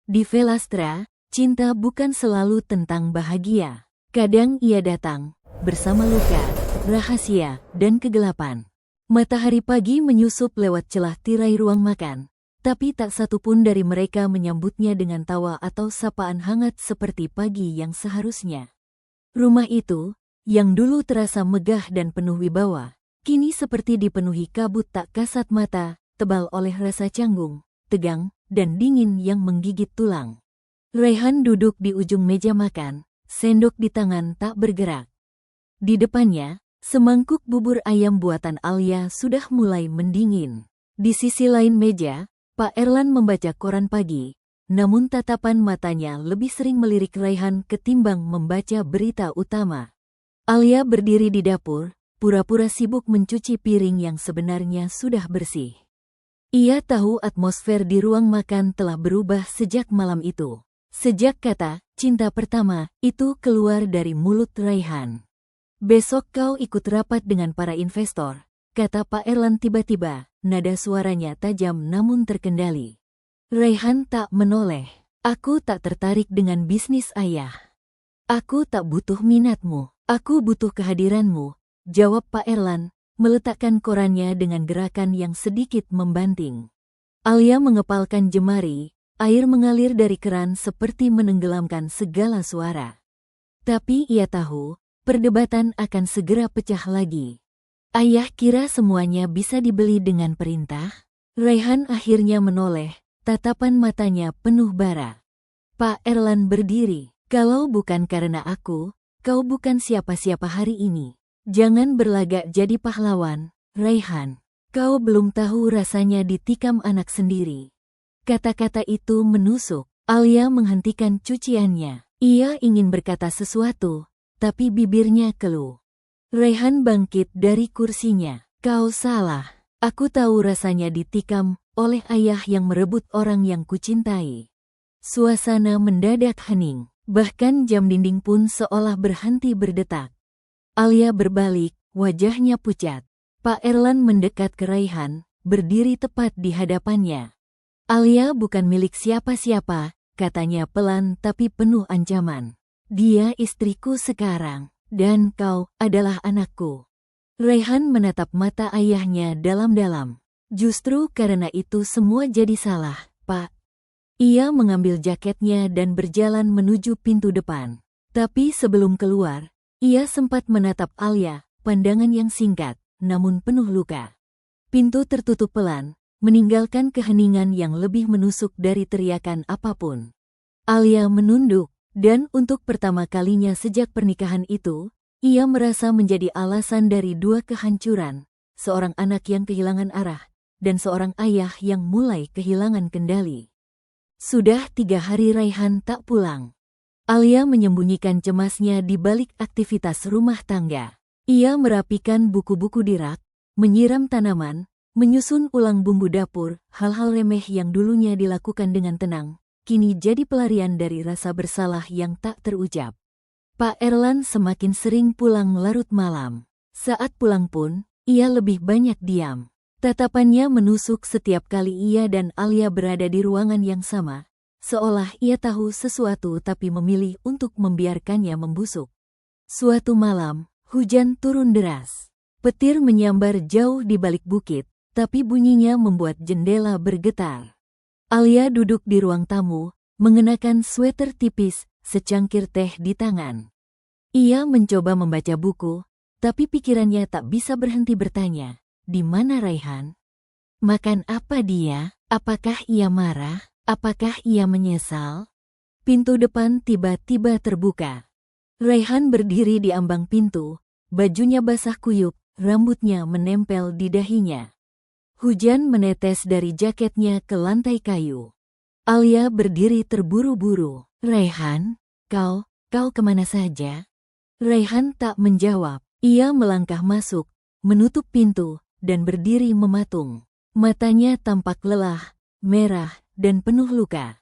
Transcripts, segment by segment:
Di Velastra, cinta bukan selalu tentang bahagia. Kadang ia datang bersama luka, rahasia, dan kegelapan. Matahari pagi menyusup lewat celah tirai ruang makan, tapi tak satu pun dari mereka menyambutnya dengan tawa atau sapaan hangat seperti pagi yang seharusnya. Rumah itu, yang dulu terasa megah dan penuh wibawa, kini seperti dipenuhi kabut tak kasat mata, tebal oleh rasa canggung, tegang, dan dingin yang menggigit tulang. Raihan duduk di ujung meja makan, sendok di tangan tak bergerak. Di depannya, semangkuk bubur ayam buatan Alia sudah mulai mendingin. Di sisi lain meja, Pak Erlan membaca koran pagi, namun tatapan matanya lebih sering melirik Raihan ketimbang membaca berita utama. Alia berdiri di dapur, pura-pura sibuk mencuci piring yang sebenarnya sudah bersih. Ia tahu atmosfer di ruang makan telah berubah sejak malam itu. Sejak kata cinta pertama itu keluar dari mulut Raihan. "Besok kau ikut rapat dengan para investor," kata Pak Erlan tiba-tiba, nada suaranya tajam namun terkendali. Raihan tak menoleh. "Aku tak tertarik dengan bisnis ayah. Aku tak butuh minatmu, aku butuh kehadiranmu," jawab Pak Erlan, meletakkan korannya dengan gerakan yang sedikit membanting. Alia mengepalkan jemari, air mengalir dari keran seperti menenggelamkan segala suara. Tapi ia tahu, perdebatan akan segera pecah lagi. Ayah kira semuanya bisa dibeli dengan perintah? Raihan akhirnya menoleh, tatapan matanya penuh bara. Pak Erlan berdiri. "Kalau bukan karena aku, kau bukan siapa-siapa hari ini. Jangan berlagak jadi pahlawan, Raihan. Kau belum tahu rasanya ditikam anak sendiri." Kata-kata itu menusuk. Alia menghentikan cuciannya. Ia ingin berkata sesuatu, tapi bibirnya keluh. Raihan bangkit dari kursinya. "Kau salah. Aku tahu rasanya ditikam oleh ayah yang merebut orang yang kucintai." Suasana mendadak hening, bahkan jam dinding pun seolah berhenti berdetak. Alia berbalik, wajahnya pucat. Pak Erlan mendekat ke Raihan, berdiri tepat di hadapannya. "Alia bukan milik siapa-siapa," katanya pelan tapi penuh ancaman. "Dia istriku sekarang, dan kau adalah anakku." Raihan menatap mata ayahnya dalam-dalam. "Justru karena itu semua jadi salah, Pak." Ia mengambil jaketnya dan berjalan menuju pintu depan. Tapi sebelum keluar, ia sempat menatap Alia, pandangan yang singkat, namun penuh luka. Pintu tertutup pelan, meninggalkan keheningan yang lebih menusuk dari teriakan apapun. Alia menunduk, dan untuk pertama kalinya sejak pernikahan itu, ia merasa menjadi alasan dari dua kehancuran, seorang anak yang kehilangan arah, dan seorang ayah yang mulai kehilangan kendali. Sudah 3 hari Raihan tak pulang. Alia menyembunyikan cemasnya di balik aktivitas rumah tangga. Ia merapikan buku-buku di rak, menyiram tanaman, menyusun ulang bumbu dapur, hal-hal remeh yang dulunya dilakukan dengan tenang, kini jadi pelarian dari rasa bersalah yang tak terucap. Pak Erlan semakin sering pulang larut malam. Saat pulang pun, ia lebih banyak diam. Tatapannya menusuk setiap kali ia dan Alia berada di ruangan yang sama, seolah ia tahu sesuatu tapi memilih untuk membiarkannya membusuk. Suatu malam, hujan turun deras. Petir menyambar jauh di balik bukit, tapi bunyinya membuat jendela bergetar. Alia duduk di ruang tamu, mengenakan sweater tipis, secangkir teh di tangan. Ia mencoba membaca buku, tapi pikirannya tak bisa berhenti bertanya. Di mana Raihan? Makan apa dia? Apakah ia marah? Apakah ia menyesal? Pintu depan tiba-tiba terbuka. Raihan berdiri di ambang pintu, bajunya basah kuyup, rambutnya menempel di dahinya. Hujan menetes dari jaketnya ke lantai kayu. Alia berdiri terburu-buru. "Raihan, kau kemana saja?" Raihan tak menjawab. Ia melangkah masuk, menutup pintu, dan berdiri mematung. Matanya tampak lelah, merah, dan penuh luka.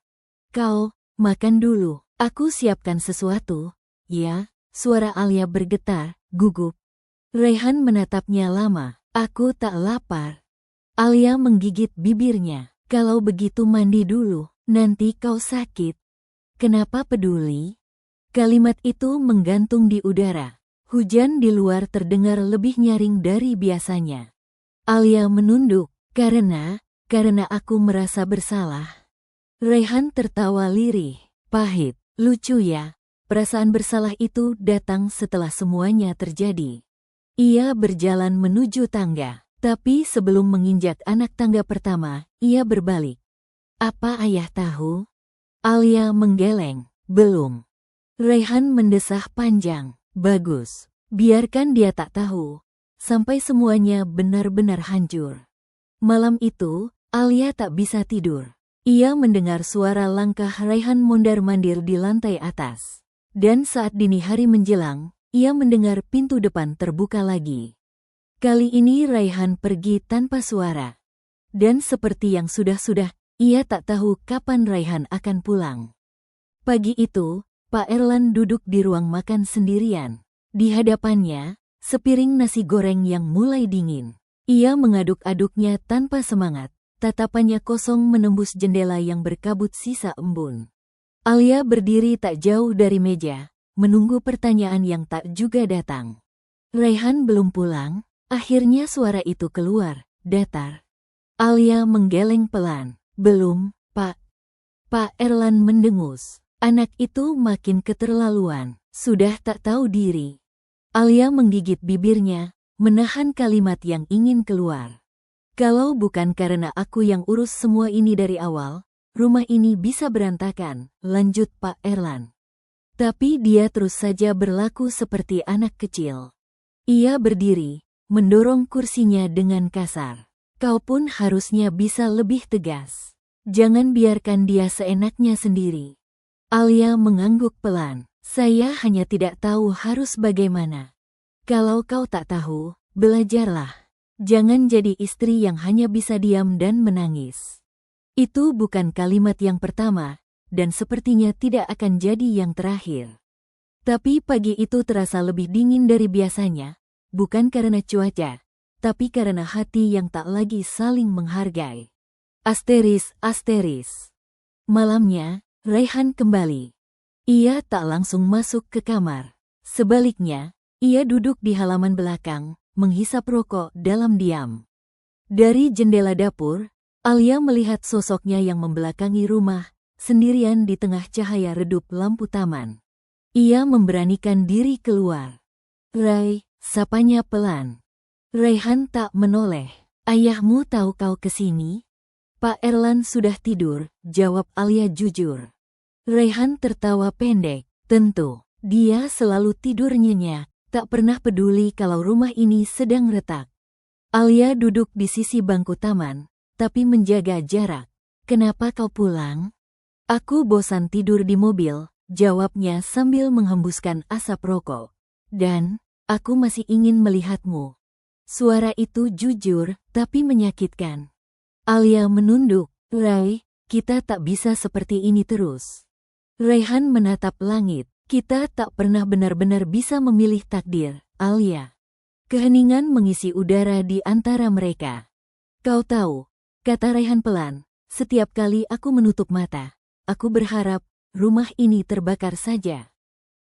"Kau, makan dulu. Aku siapkan sesuatu." "Ya," suara Alia bergetar, gugup. Raihan menatapnya lama. "Aku tak lapar." Alia menggigit bibirnya. "Kalau begitu mandi dulu." Nanti kau sakit. Kenapa peduli? Kalimat itu menggantung di udara. Hujan di luar terdengar lebih nyaring dari biasanya. Alia menunduk, karena aku merasa bersalah. Raihan tertawa lirih, pahit, lucu ya. Perasaan bersalah itu datang setelah semuanya terjadi. Ia berjalan menuju tangga, tapi sebelum menginjak anak tangga pertama, ia berbalik. Apa ayah tahu? Alia menggeleng, belum. Raihan mendesah panjang, bagus. Biarkan dia tak tahu, sampai semuanya benar-benar hancur. Malam itu, Alia tak bisa tidur. Ia mendengar suara langkah Raihan mondar-mandir di lantai atas. Dan saat dini hari menjelang, ia mendengar pintu depan terbuka lagi. Kali ini Raihan pergi tanpa suara. Dan seperti yang sudah-sudah, ia tak tahu kapan Raihan akan pulang. Pagi itu, Pak Erlan duduk di ruang makan sendirian. Di hadapannya, sepiring nasi goreng yang mulai dingin. Ia mengaduk-aduknya tanpa semangat. Tatapannya kosong menembus jendela yang berkabut sisa embun. Alia berdiri tak jauh dari meja, menunggu pertanyaan yang tak juga datang. Raihan belum pulang, akhirnya suara itu keluar, datar. Alia menggeleng pelan. Belum, Pak. Pak Erlan mendengus. Anak itu makin keterlaluan, sudah tak tahu diri. Alia menggigit bibirnya, menahan kalimat yang ingin keluar. Kalau bukan karena aku yang urus semua ini dari awal, rumah ini bisa berantakan, lanjut Pak Erlan. Tapi dia terus saja berlaku seperti anak kecil. Ia berdiri, mendorong kursinya dengan kasar. Kau pun harusnya bisa lebih tegas. Jangan biarkan dia seenaknya sendiri. Alia mengangguk pelan. Saya hanya tidak tahu harus bagaimana. Kalau kau tak tahu, belajarlah. Jangan jadi istri yang hanya bisa diam dan menangis. Itu bukan kalimat yang pertama, dan sepertinya tidak akan jadi yang terakhir. Tapi pagi itu terasa lebih dingin dari biasanya, bukan karena cuaca, tapi karena hati yang tak lagi saling menghargai. Asteris. Malamnya, Raihan kembali. Ia tak langsung masuk ke kamar. Sebaliknya, ia duduk di halaman belakang, menghisap rokok dalam diam. Dari jendela dapur, Alia melihat sosoknya yang membelakangi rumah, sendirian di tengah cahaya redup lampu taman. Ia memberanikan diri keluar. Rai, sapanya pelan. Raihan tak menoleh. Ayahmu tahu kau kesini? Pak Erlan sudah tidur, jawab Alia jujur. Raihan tertawa pendek. Tentu, dia selalu tidur nyenyak, tak pernah peduli kalau rumah ini sedang retak. Alia duduk di sisi bangku taman, tapi menjaga jarak. Kenapa kau pulang? Aku bosan tidur di mobil, jawabnya sambil menghembuskan asap rokok. Dan, aku masih ingin melihatmu. Suara itu jujur, tapi menyakitkan. Alia menunduk. Rai, kita tak bisa seperti ini terus. Raihan menatap langit. Kita tak pernah benar-benar bisa memilih takdir, Alia. Keheningan mengisi udara di antara mereka. Kau tahu, kata Raihan pelan, setiap kali aku menutup mata, aku berharap rumah ini terbakar saja.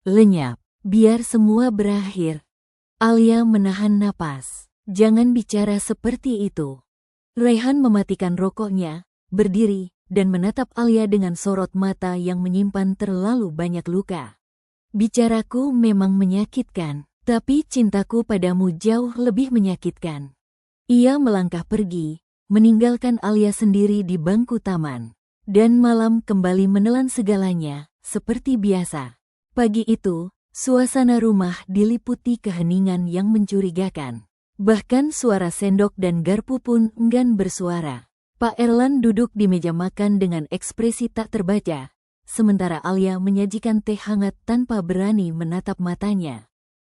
Lenyap, biar semua berakhir. Alia menahan napas. Jangan bicara seperti itu. Raihan mematikan rokoknya, berdiri, dan menatap Alia dengan sorot mata yang menyimpan terlalu banyak luka. Bicaraku memang menyakitkan, tapi cintaku padamu jauh lebih menyakitkan. Ia melangkah pergi, meninggalkan Alia sendiri di bangku taman. Dan malam kembali menelan segalanya, seperti biasa. Pagi itu, suasana rumah diliputi keheningan yang mencurigakan. Bahkan suara sendok dan garpu pun enggan bersuara. Pak Erlan duduk di meja makan dengan ekspresi tak terbaca, sementara Alia menyajikan teh hangat tanpa berani menatap matanya.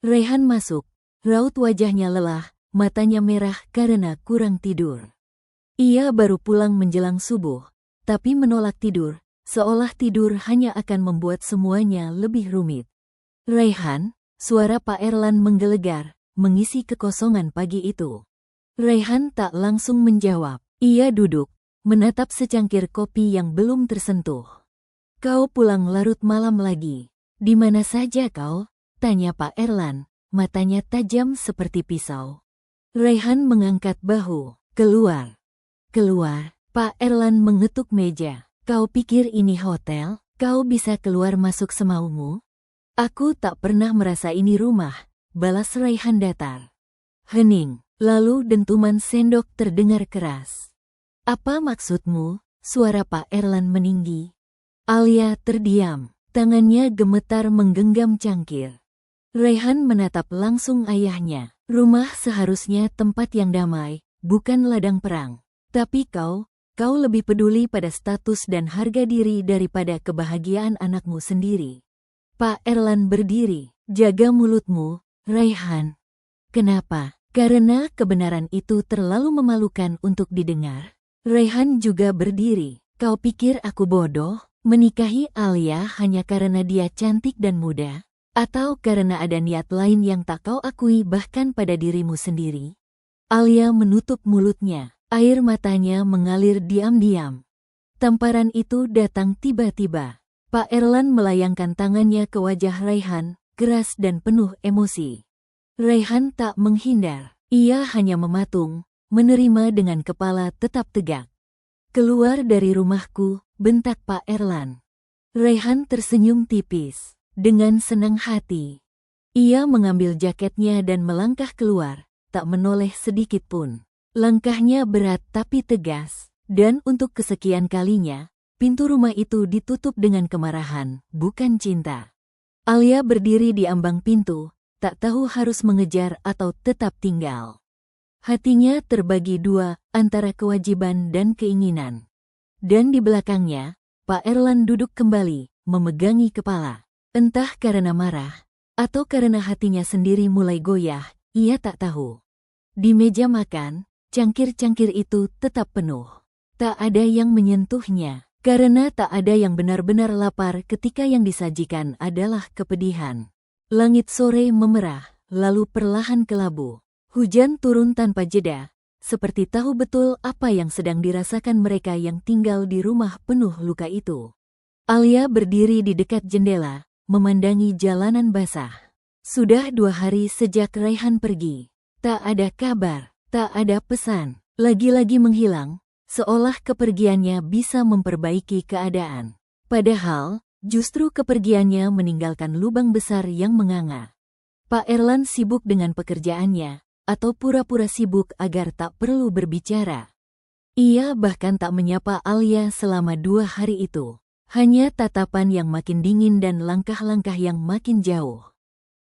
Raihan masuk, raut wajahnya lelah, matanya merah karena kurang tidur. Ia baru pulang menjelang subuh, tapi menolak tidur, seolah tidur hanya akan membuat semuanya lebih rumit. Raihan, suara Pak Erlan menggelegar, mengisi kekosongan pagi itu. Raihan tak langsung menjawab. Ia duduk, menatap secangkir kopi yang belum tersentuh. Kau pulang larut malam lagi. Di mana saja kau? Tanya Pak Erlan, matanya tajam seperti pisau. Raihan mengangkat bahu. Keluar. Keluar. Pak Erlan mengetuk meja. Kau pikir ini hotel? Kau bisa keluar masuk semaumu? Aku tak pernah merasa ini rumah, balas Raihan datar. Hening. Lalu dentuman sendok terdengar keras. Apa maksudmu? Suara Pak Erlan meninggi. Alia terdiam. Tangannya gemetar menggenggam cangkir. Raihan menatap langsung ayahnya. Rumah seharusnya tempat yang damai, bukan ladang perang. Tapi kau lebih peduli pada status dan harga diri daripada kebahagiaan anakmu sendiri. Pak Erlan berdiri. Jaga mulutmu, Raihan. Kenapa? Karena kebenaran itu terlalu memalukan untuk didengar. Raihan juga berdiri. Kau pikir aku bodoh? Menikahi Alia hanya karena dia cantik dan muda? Atau karena ada niat lain yang tak kau akui bahkan pada dirimu sendiri? Alia menutup mulutnya. Air matanya mengalir diam-diam. Tamparan itu datang tiba-tiba. Pak Erlan melayangkan tangannya ke wajah Raihan, keras dan penuh emosi. Raihan tak menghindar. Ia hanya mematung, menerima dengan kepala tetap tegak. Keluar dari rumahku, bentak Pak Erlan. Raihan tersenyum tipis. Dengan senang hati. Ia mengambil jaketnya dan melangkah keluar, tak menoleh sedikit pun. Langkahnya berat tapi tegas, dan untuk kesekian kalinya, pintu rumah itu ditutup dengan kemarahan, bukan cinta. Alia berdiri di ambang pintu, tak tahu harus mengejar atau tetap tinggal. Hatinya terbagi dua antara kewajiban dan keinginan. Dan di belakangnya, Pak Erlan duduk kembali, memegangi kepala. Entah karena marah, atau karena hatinya sendiri mulai goyah, ia tak tahu. Di meja makan, cangkir-cangkir itu tetap penuh. Tak ada yang menyentuhnya, karena tak ada yang benar-benar lapar ketika yang disajikan adalah kepedihan. Langit sore memerah, lalu perlahan kelabu. Hujan turun tanpa jeda, seperti tahu betul apa yang sedang dirasakan mereka yang tinggal di rumah penuh luka itu. Alia berdiri di dekat jendela, memandangi jalanan basah. Sudah 2 hari sejak Raihan pergi. Tak ada kabar, tak ada pesan. Lagi-lagi menghilang, seolah kepergiannya bisa memperbaiki keadaan. Padahal, justru kepergiannya meninggalkan lubang besar yang menganga. Pak Erlan sibuk dengan pekerjaannya, atau pura-pura sibuk agar tak perlu berbicara. Ia bahkan tak menyapa Alia selama 2 hari itu. Hanya tatapan yang makin dingin dan langkah-langkah yang makin jauh.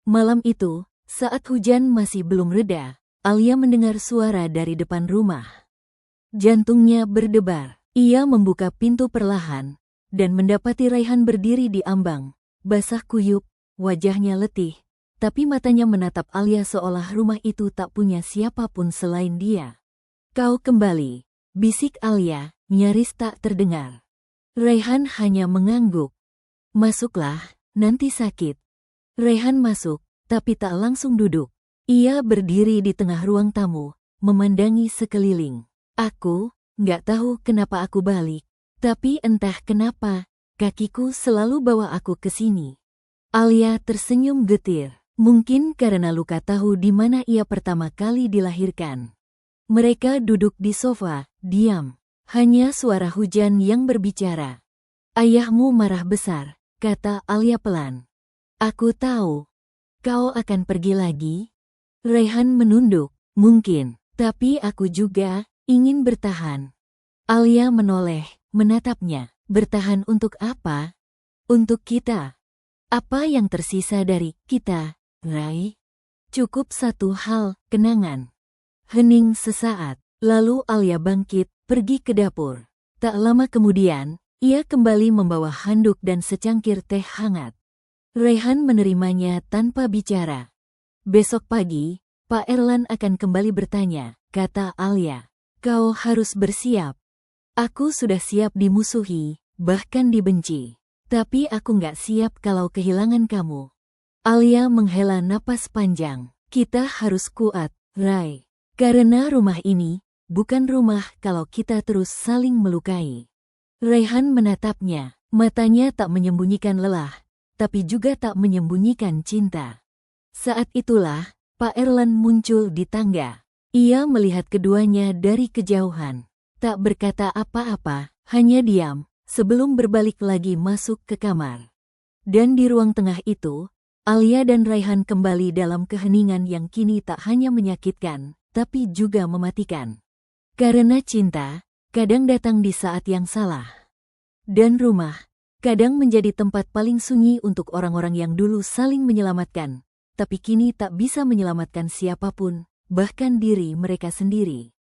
Malam itu, saat hujan masih belum reda, Alia mendengar suara dari depan rumah. Jantungnya berdebar. Ia membuka pintu perlahan, dan mendapati Raihan berdiri di ambang, basah kuyup, wajahnya letih, tapi matanya menatap Alia seolah rumah itu tak punya siapapun selain dia. Kau kembali, bisik Alia, nyaris tak terdengar. Raihan hanya mengangguk. Masuklah, nanti sakit. Raihan masuk, tapi tak langsung duduk. Ia berdiri di tengah ruang tamu, memandangi sekeliling. Aku, nggak tahu kenapa aku balik, tapi entah kenapa, kakiku selalu bawa aku ke sini. Alia tersenyum getir, mungkin karena luka tahu di mana ia pertama kali dilahirkan. Mereka duduk di sofa, diam. Hanya suara hujan yang berbicara. Ayahmu marah besar, kata Alia pelan. Aku tahu. Kau akan pergi lagi? Raihan menunduk, mungkin, tapi aku juga ingin bertahan. Alia menoleh, menatapnya. Bertahan untuk apa? Untuk kita. Apa yang tersisa dari kita, Rai? Cukup satu hal, kenangan. Hening sesaat, lalu Alia bangkit, pergi ke dapur. Tak lama kemudian, ia kembali membawa handuk dan secangkir teh hangat. Raihan menerimanya tanpa bicara. Besok pagi, Pak Erlan akan kembali bertanya, kata Alia. Kau harus bersiap. Aku sudah siap dimusuhi, bahkan dibenci. Tapi aku nggak siap kalau kehilangan kamu. Alia menghela napas panjang. Kita harus kuat, Rai. Karena rumah ini bukan rumah kalau kita terus saling melukai. Raihan menatapnya, matanya tak menyembunyikan lelah, tapi juga tak menyembunyikan cinta. Saat itulah, Pak Erlan muncul di tangga. Ia melihat keduanya dari kejauhan. Tak berkata apa-apa, hanya diam, sebelum berbalik lagi masuk ke kamar. Dan di ruang tengah itu, Alia dan Raihan kembali dalam keheningan yang kini tak hanya menyakitkan, tapi juga mematikan. Karena cinta, kadang datang di saat yang salah. Dan rumah, kadang menjadi tempat paling sunyi untuk orang-orang yang dulu saling menyelamatkan, tapi kini tak bisa menyelamatkan siapapun, bahkan diri mereka sendiri.